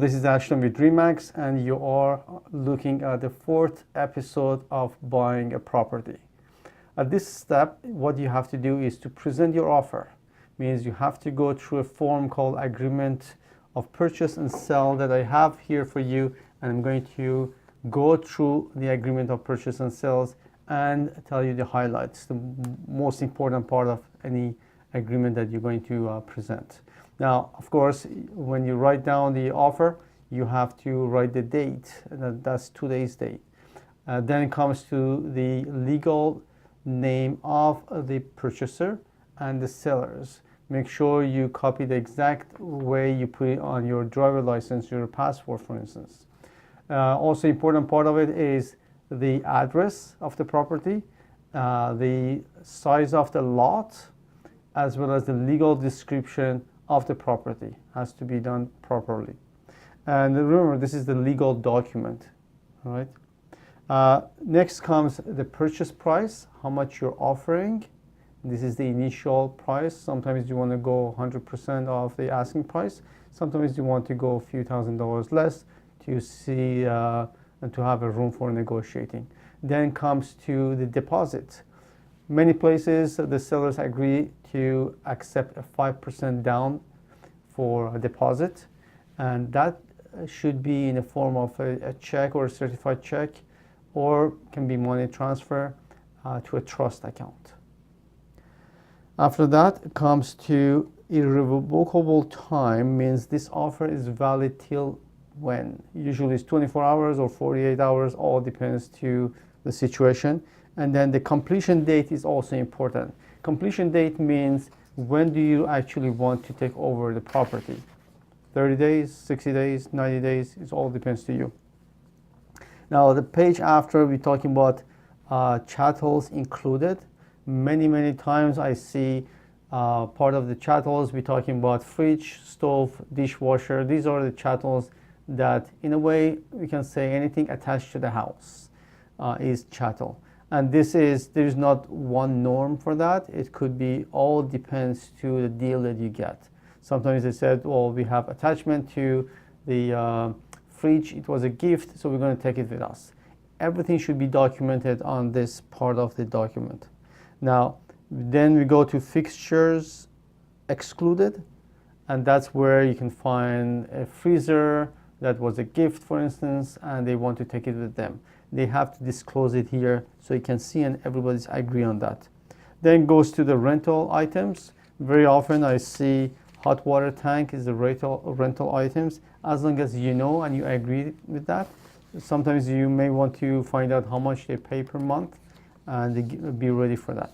This is Ashton with Remax, and you are looking at the fourth episode of buying a property. At this step, what you have to do is to present your offer. Means you have to go through a form called agreement of purchase and sell that I have here for you, and I'm going to go through the agreement of purchase and sales and tell you the highlights, the most important part of any agreement that you're going to present. Now, of course, when you write down the offer, you have to write the date. That's today's date. Then it comes to the legal name of the purchaser and the sellers. Make sure you copy the exact way you put it on your driver license, your passport, for instance. Also important part of it is the address of the property, the size of the lot, as well as the legal description of the property has to be done properly. And remember, this is the legal document, all right? Next comes the purchase price, how much you're offering. This is the initial price. Sometimes you want to go 100% of the asking price. Sometimes you want to go a few $1,000s less to see and to have a room for negotiating. Then comes to the deposit. Many places the sellers agree to accept a 5% down for a deposit, and that should be in the form of a check or a certified check, or can be money transfer to a trust account. After that, it comes to irrevocable time, means this offer is valid till when? Usually it's 24 hours or 48 hours, all depends to the situation. And then the completion date is also important. Completion date means when do you actually want to take over the property? 30 days, 60 days, 90 days, it all depends to you. Now the page after, we're talking about chattels included. Many times I see part of the chattels, we're talking about fridge, stove, dishwasher. These are the chattels that, in a way, we can say anything attached to the house is chattel. And there's not one norm for that. It could be, all depends to the deal that you get. Sometimes they said, well, we have attachment to the fridge, it was a gift, so we're going to take it with us. Everything should be documented on this part of the document. Now, then we go to fixtures excluded, and that's where you can find a freezer that was a gift, for instance, and they want to take it with them. They have to disclose it here so you can see and everybody's agree on that. Then goes to the rental items. Very often I see hot water tank is the rental items. As long as you know and you agree with that, sometimes you may want to find out how much they pay per month and be ready for that.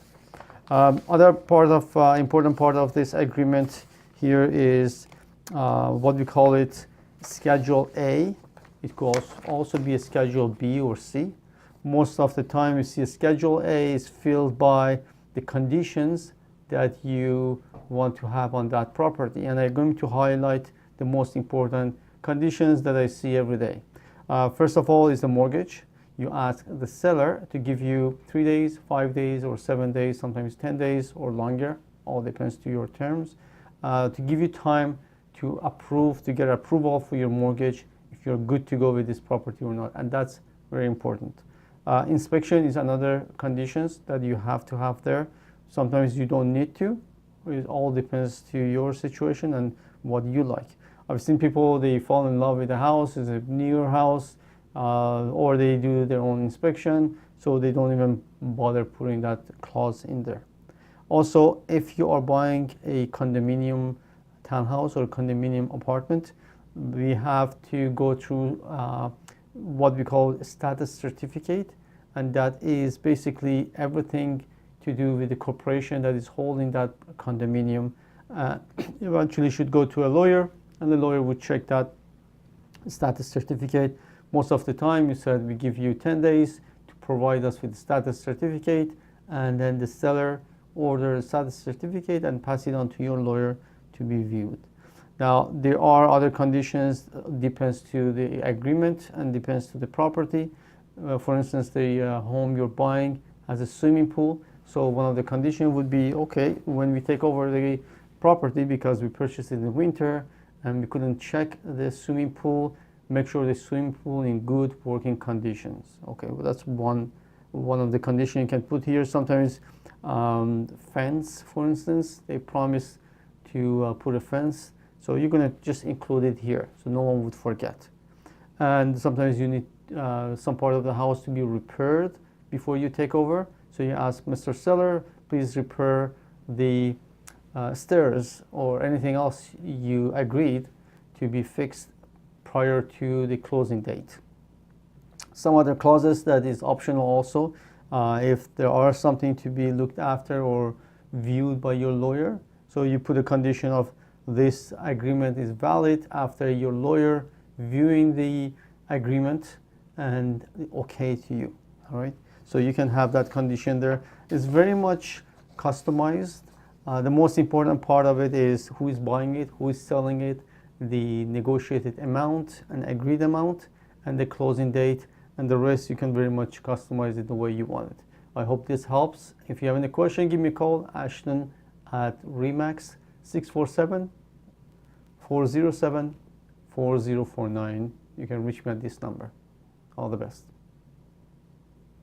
Other part of important part of this agreement here is what we call it Schedule A. It could also be a Schedule B or C. Most of the time you see a Schedule A is filled by the conditions that you want to have on that property. And I'm going to highlight the most important conditions that I see every day. First of all is the mortgage. You ask the seller to give you 3 days, 5 days, or 7 days, sometimes 10 days or longer, all depends to your terms, to give you time to approve, to get approval for your mortgage if you're good to go with this property or not, and that's very important. Inspection is another conditions that you have to have there. Sometimes you don't need to. It all depends to your situation and what you like. I've seen people, they fall in love with the house, it's a newer house, or they do their own inspection, so they don't even bother putting that clause in there. Also, if you are buying a condominium townhouse or condominium apartment, we have to go through what we call a status certificate, and that is basically everything to do with the corporation that is holding that condominium. Eventually should go to a lawyer, and the lawyer would check that status certificate. Most of the time, you said we give you 10 days to provide us with the status certificate, and then the seller order the status certificate and pass it on to your lawyer to be viewed. Now, there are other conditions, depends to the agreement and depends to the property. For instance, the home you're buying has a swimming pool, so one of the conditions would be, okay, when we take over the property, because we purchased it in the winter and we couldn't check the swimming pool, make sure the swimming pool in good working conditions. Okay, well, that's one of the conditions you can put here. Sometimes fence, for instance, they promise to put a fence, so you're gonna just include it here so no one would forget. And sometimes you need some part of the house to be repaired before you take over, so you ask Mr. Seller, please repair the stairs or anything else you agreed to be fixed prior to the closing date. Some other clauses that is optional also, if there are something to be looked after or viewed by your lawyer, so you put a condition of this agreement is valid after your lawyer viewing the agreement and okay to you. All right, so you can have that condition there. It's very much customized. The most important part of it is who is buying it, who is selling it, the negotiated amount and agreed amount, and the closing date, and the rest you can very much customize it the way you want it. I hope this helps. If you have any question, give me a call, Ashton at Remax 647-407-4049. You can reach me at this number. All the best.